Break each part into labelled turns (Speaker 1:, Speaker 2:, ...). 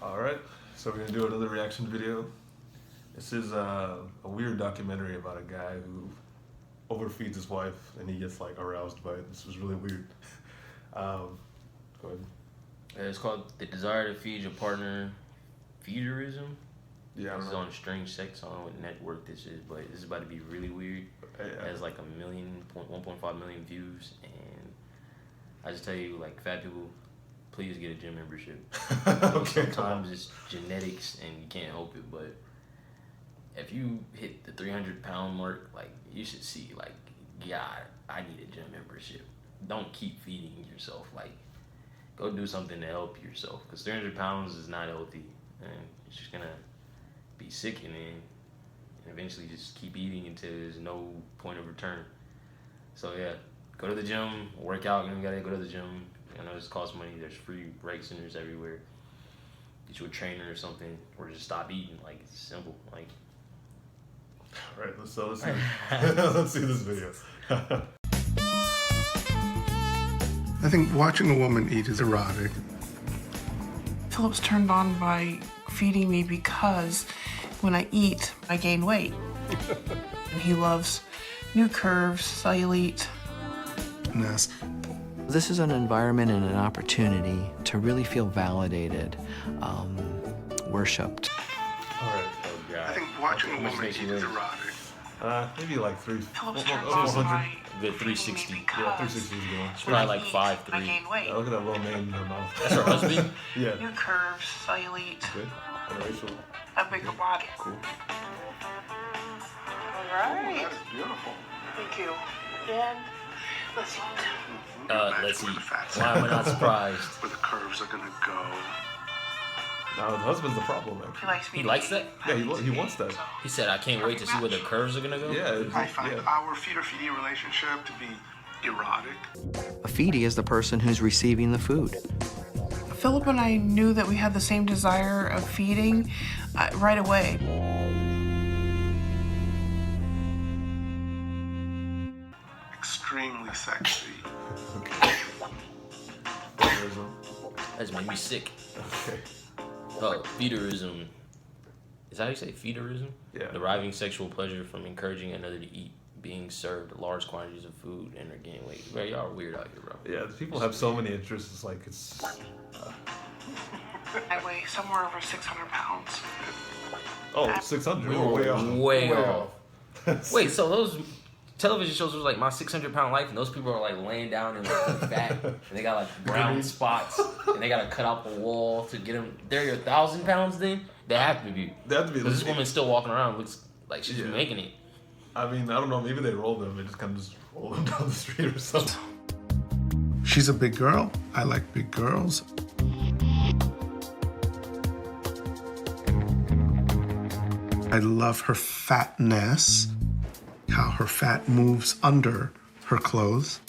Speaker 1: Alright, so we're gonna do another reaction video. This is a weird documentary about a guy who overfeeds his wife and he gets like aroused by it. This was really weird. Go ahead.
Speaker 2: It's called The Desire to Feed Your Partner, Feederism.
Speaker 1: Yeah,
Speaker 2: This is on Strange Sex. I don't know what network this is, but this is about to be really weird. It has like 1.5 million views, and I just tell you, like, fat people, please get a gym membership.
Speaker 1: Okay,
Speaker 2: sometimes it's genetics and you can't help it, but if you hit the 300-pound mark, like, you should see, like, God, I need a gym membership. Don't keep feeding yourself. Like, go do something to help yourself, because 300 pounds is not healthy, and it's just gonna be sickening, and eventually just keep eating until there's no point of return. So yeah, go to the gym, work out. You don't gotta go to the gym. I know this costs money. There's free rec centers everywhere. Get you a trainer or something, or just stop eating. Like, it's simple. Like,
Speaker 1: all right, let's see. Let's see this video.
Speaker 3: I think watching a woman eat is erotic.
Speaker 4: Philip's turned on by feeding me because when I eat, I gain weight. And he loves new curves, cellulite.
Speaker 3: Yes.
Speaker 5: This is an environment and an opportunity to really feel validated, worshipped.
Speaker 1: All right.
Speaker 2: oh God.
Speaker 3: I think watching a woman eat is erotic.
Speaker 1: Maybe like three.
Speaker 4: Philip's
Speaker 1: oh,
Speaker 4: turned
Speaker 1: oh,
Speaker 4: on
Speaker 1: 400.
Speaker 4: by
Speaker 2: Good
Speaker 4: feeding me
Speaker 2: 360.
Speaker 1: Yeah,
Speaker 4: because
Speaker 1: 360 is going.
Speaker 2: It's probably like
Speaker 4: when I
Speaker 2: 5'3".
Speaker 4: eat, I gain weight.
Speaker 1: Yeah, look at that little man in her mouth.
Speaker 2: That's her husband?
Speaker 1: Yeah.
Speaker 4: New curves, cellulite,
Speaker 1: Good. Interracial.
Speaker 4: a bigger body.
Speaker 1: Cool.
Speaker 4: All right.
Speaker 3: That's beautiful.
Speaker 4: Thank you. And let's eat.
Speaker 2: Let's eat. Why am I not surprised?
Speaker 3: Where the curves are gonna go.
Speaker 1: Now the husband's the problem,
Speaker 4: He
Speaker 1: actually.
Speaker 4: likes me.
Speaker 2: He likes that?
Speaker 1: Yeah, he wants that.
Speaker 2: He said, I can't wait to see where the curves are gonna go.
Speaker 1: Yeah.
Speaker 3: I find
Speaker 1: yeah.
Speaker 3: our feeder-feeding relationship to be erotic.
Speaker 5: A feedie is the person who's receiving the food.
Speaker 4: Philip and I knew that we had the same desire of feeding right away.
Speaker 3: Extremely sexy.
Speaker 1: Okay. Feederism.
Speaker 2: That's made me sick.
Speaker 1: Okay.
Speaker 2: Oh, feederism. Is that how you say feederism?
Speaker 1: Yeah.
Speaker 2: Deriving sexual pleasure from encouraging another to eat, being served large quantities of food, and or gaining weight. Bro, y'all are weird out here, bro.
Speaker 1: Yeah, people have so many interests. It's like it's.
Speaker 4: I weigh somewhere over 600 pounds.
Speaker 1: Oh, 600.
Speaker 2: We
Speaker 1: We're way
Speaker 2: were
Speaker 1: off.
Speaker 2: way off. Wait, so those television shows was like My 600-Pound Life, and those people are like laying down in like fat, and they got like brown spots, and they gotta cut out the wall to get them. They're 1,000 pounds then? They have to be.
Speaker 1: They have to be.
Speaker 2: Because this woman's still walking around, looks like she's making it.
Speaker 1: I mean, I don't know. Maybe they roll them. They just kind of just roll them down the street or something.
Speaker 3: She's a big girl. I like big girls. I love her fatness, how her fat moves under her clothes.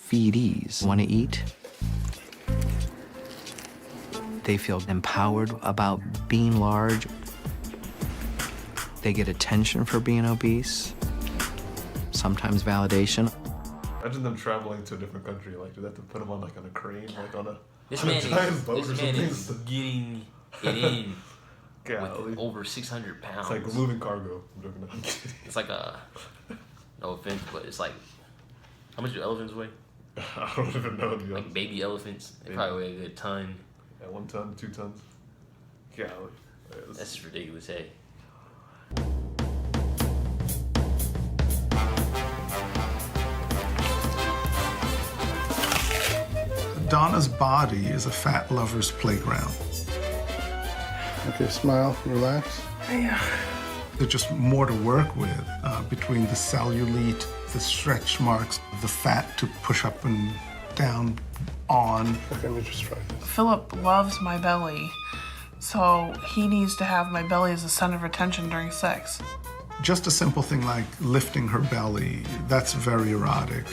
Speaker 5: Feedies want to eat. They feel empowered about being large. They get attention for being obese, sometimes validation.
Speaker 1: Imagine them traveling to a different country. Like, do they have to put them on like on a crane, like on a
Speaker 2: This
Speaker 1: on a
Speaker 2: man
Speaker 1: giant boat or
Speaker 2: this man
Speaker 1: something?
Speaker 2: is getting it in
Speaker 1: Golly.
Speaker 2: with over 600 pounds.
Speaker 1: It's like moving cargo. I'm joking. I'm kidding.
Speaker 2: It's like a, no offense, but it's like, how much do elephants weigh?
Speaker 1: I don't even know, to be
Speaker 2: Like
Speaker 1: honest.
Speaker 2: baby elephants. They probably weigh a good ton.
Speaker 1: Yeah, 1 ton, 2 tons. Golly. Yeah, this-
Speaker 2: That's ridiculous, hey.
Speaker 3: Donna's body is a fat lover's playground. Okay, smile, relax. There's just more to work with between the cellulite, the stretch marks, the fat to push up and down on. Okay, let me just try this.
Speaker 4: Philip loves my belly, so he needs to have my belly as the center of attention during sex.
Speaker 3: Just a simple thing like lifting her belly, that's very erotic.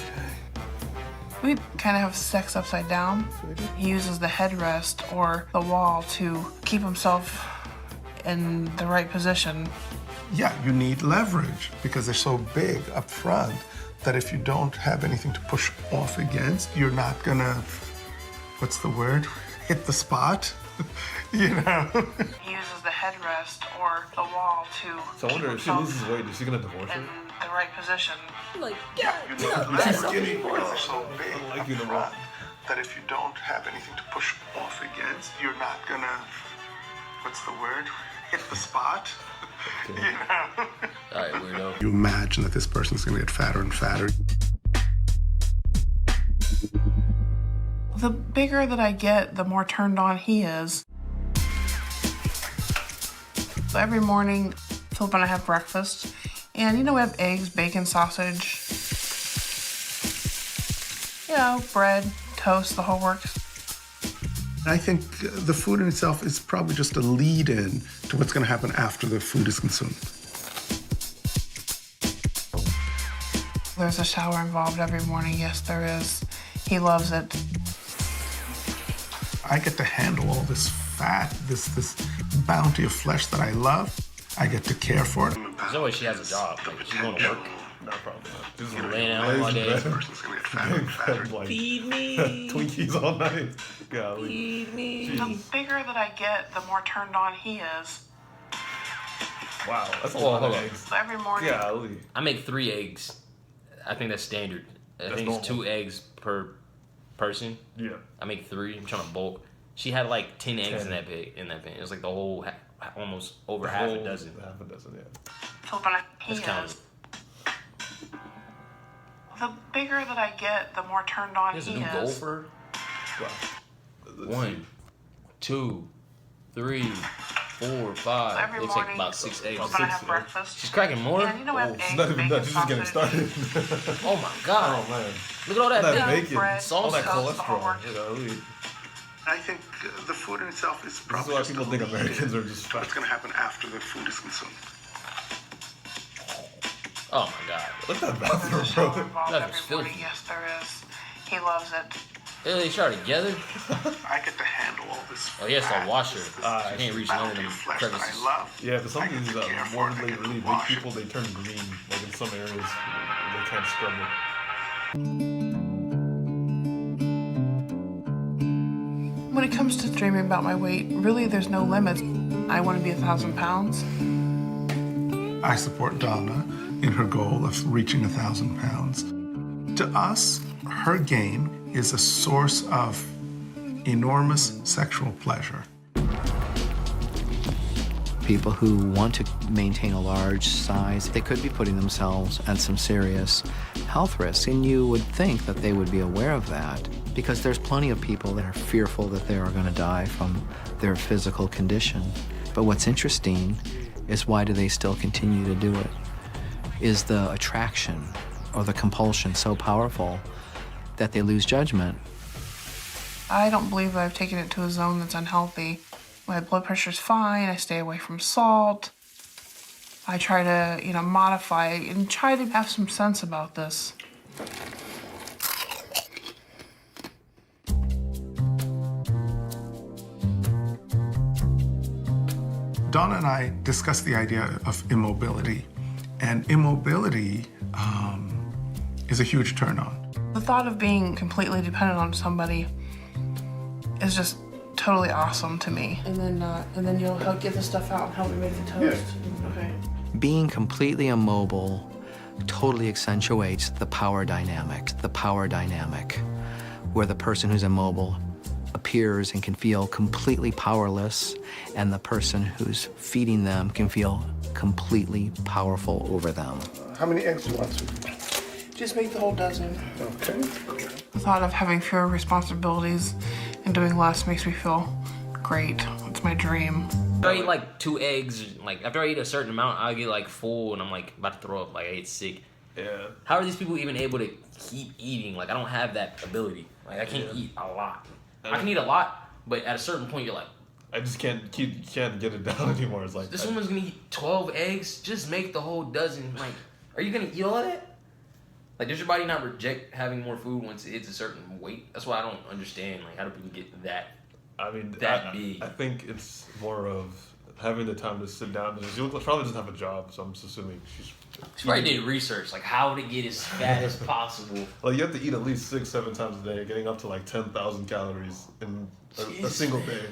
Speaker 4: We kind of have sex upside down. He uses the headrest or the wall to keep himself in the right position.
Speaker 3: Yeah, you need leverage because they're so big up front that if you don't have anything to push off against, you're not gonna, what's the word? hit the spot, you know.
Speaker 4: He uses the headrest or the wall to
Speaker 1: So I wonder if she loses weight, is she gonna divorce
Speaker 4: in
Speaker 1: her?
Speaker 4: the right position.
Speaker 2: Like, yeah,
Speaker 3: She's skinny, but so big
Speaker 1: I don't like
Speaker 3: up
Speaker 1: you no more.
Speaker 3: front that if you don't have anything to push off against, you're not gonna, what's the word? Hit the spot. You know?
Speaker 2: Alright, weirdo.
Speaker 3: You imagine that this person's gonna get fatter and fatter.
Speaker 4: The bigger that I get, the more turned on he is. So every morning, Philip and I have breakfast. And you know, we have eggs, bacon, sausage, you know, bread, toast, the whole works.
Speaker 3: I think the food in itself is probably just a lead-in to what's gonna happen after the food is consumed.
Speaker 4: There's a shower involved every morning. Yes, there is. He loves it.
Speaker 3: I get to handle all this fat, this bounty of flesh that I love. I get to care for it.
Speaker 2: There's no way she has a job. Like, she's going to work.
Speaker 1: No problem. This is
Speaker 2: Laying down all day.
Speaker 3: This person's gonna get fatter and fatter.
Speaker 1: like
Speaker 2: Feed me.
Speaker 1: Twinkies all night. Golly.
Speaker 2: Feed me.
Speaker 4: The bigger that I get, the more turned on he is.
Speaker 1: Wow, that's a
Speaker 2: Well,
Speaker 1: lot
Speaker 2: hold
Speaker 1: of
Speaker 2: on.
Speaker 1: eggs.
Speaker 4: So every morning,
Speaker 1: Golly.
Speaker 2: I make 3 eggs. I think that's standard. I
Speaker 1: That's
Speaker 2: think it's
Speaker 1: normal.
Speaker 2: 2 eggs per person.
Speaker 1: Yeah.
Speaker 2: I make 3. I'm trying to bulk. She had like 10 eggs
Speaker 1: 10.
Speaker 2: in that pan. It was like the whole, almost over half a dozen.
Speaker 1: Half a dozen, yeah.
Speaker 4: Philip and I, he
Speaker 2: That's counted.
Speaker 4: is. The bigger that I get, the more turned on
Speaker 2: There's a
Speaker 4: he
Speaker 2: new goal
Speaker 4: is.
Speaker 2: for her.
Speaker 1: Wow.
Speaker 2: 1, 2, 3, 4, 5.
Speaker 4: Every
Speaker 2: Looks like
Speaker 4: morning,
Speaker 2: about 6 eggs.
Speaker 4: Philip and I have
Speaker 1: 6,
Speaker 4: breakfast.
Speaker 2: She's cracking more.
Speaker 4: And you know, we have
Speaker 1: Oh,
Speaker 4: eggs,
Speaker 1: she's not even
Speaker 4: bacon,
Speaker 1: done. She's just getting
Speaker 4: sausage.
Speaker 1: started.
Speaker 2: Oh my god.
Speaker 1: Oh man.
Speaker 2: Look at all that
Speaker 1: That
Speaker 2: bacon.
Speaker 1: bacon,
Speaker 4: bread,
Speaker 1: all that
Speaker 4: toast, the whole
Speaker 1: cholesterol.
Speaker 4: works.
Speaker 1: Golly.
Speaker 3: I think the food in itself is
Speaker 1: This is
Speaker 3: probably
Speaker 1: why
Speaker 3: just
Speaker 1: people
Speaker 3: a
Speaker 1: think
Speaker 3: lead-in
Speaker 1: Americans are just
Speaker 3: to
Speaker 1: fat.
Speaker 3: what's gonna happen after the food is consumed.
Speaker 2: Oh my god.
Speaker 1: Look at that
Speaker 4: There's a
Speaker 1: bathroom,
Speaker 4: shower
Speaker 1: bro.
Speaker 4: involved
Speaker 2: That
Speaker 4: every
Speaker 2: was
Speaker 4: morning.
Speaker 2: filthy.
Speaker 4: Yes, there is. He loves it.
Speaker 2: They shot together.
Speaker 3: I get to handle all this.
Speaker 2: Oh, he has to
Speaker 3: fat,
Speaker 2: wash her.
Speaker 3: this
Speaker 2: She can't reach none of them
Speaker 3: flesh that
Speaker 2: crevices.
Speaker 3: I love.
Speaker 1: Yeah, but some
Speaker 3: I
Speaker 1: of
Speaker 3: get
Speaker 1: these
Speaker 3: to care for it, I
Speaker 1: morbidly
Speaker 3: get to
Speaker 1: really big
Speaker 3: wash it.
Speaker 1: people, they turn green. Like in some areas, they can't scrub it.
Speaker 4: When it comes to dreaming about my weight, really there's no limits. I want to be 1,000 pounds.
Speaker 3: I support Donna in her goal of reaching 1,000 pounds. To us, her gain is a source of enormous sexual pleasure.
Speaker 5: People who want to maintain a large size, they could be putting themselves at some serious health risks, and you would think that they would be aware of that because there's plenty of people that are fearful that they are going to die from their physical condition. But what's interesting is why do they still continue to do it? Is the attraction or the compulsion so powerful that they lose judgment?
Speaker 4: I don't believe that I've taken it to a zone that's unhealthy. My blood pressure's fine. I stay away from salt. I try to, modify and try to have some sense about this.
Speaker 3: Donna and I discussed the idea of immobility, and immobility is a huge turn on.
Speaker 4: The thought of being completely dependent on somebody is just totally awesome to me. And then you'll help get the stuff out and help me make the toast. Okay.
Speaker 5: Being completely immobile totally accentuates the power dynamic, where the person who's immobile appears and can feel completely powerless, and the person who's feeding them can feel completely powerful over them.
Speaker 3: How many eggs do you want, Sue?
Speaker 4: Just make the whole dozen.
Speaker 3: Okay.
Speaker 4: The thought of having fewer responsibilities and doing less makes me feel great. It's my dream.
Speaker 2: After I eat like 2 eggs, like after I eat a certain amount, I get like full and I'm like about to throw up, like I get sick.
Speaker 1: Yeah.
Speaker 2: How are these people even able to keep eating? Like I don't have that ability. Like I can't eat a lot. I can eat a lot, but at a certain point you're like,
Speaker 1: I just can't get it down anymore. It's like
Speaker 2: this woman's gonna eat 12 eggs, just make the whole dozen. Like, are you gonna eat all of that? Like, does your body not reject having more food once it hits a certain weight? That's why I don't understand. Like, how do people get that?
Speaker 1: I mean,
Speaker 2: that big.
Speaker 1: I think it's more of having the time to sit down. She probably doesn't have a job, so I'm just assuming she's.
Speaker 2: She probably did research, like how to get as fat as possible.
Speaker 1: Like, you have to eat at least 6-7 times a day, getting up to like 10,000 calories in a single day,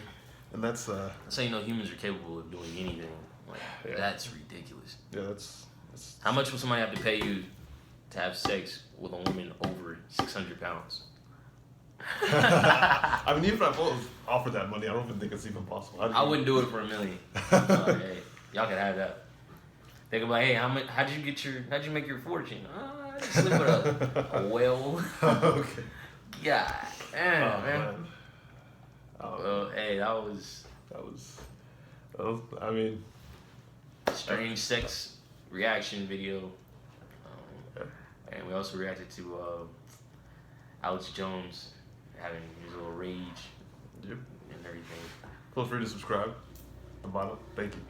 Speaker 1: and that's.
Speaker 2: That's how you know humans are capable of doing anything. Like that's ridiculous.
Speaker 1: Yeah, that's.
Speaker 2: How much would somebody have to pay you to have sex with a woman over 600 pounds?
Speaker 1: I mean, even if I both offered that money, I don't even think it's even possible.
Speaker 2: I wouldn't do it for $1 million. Hey, y'all could have that. They could be like, hey, how'd you make your fortune? I just sleep with a whale.
Speaker 1: Okay.
Speaker 2: Yeah, man.
Speaker 1: Well,
Speaker 2: hey, that was.
Speaker 1: I mean,
Speaker 2: strange sex reaction video. And we also reacted to Alex Jones having his little rage and everything.
Speaker 1: Feel free to subscribe. At the bottom. Thank you.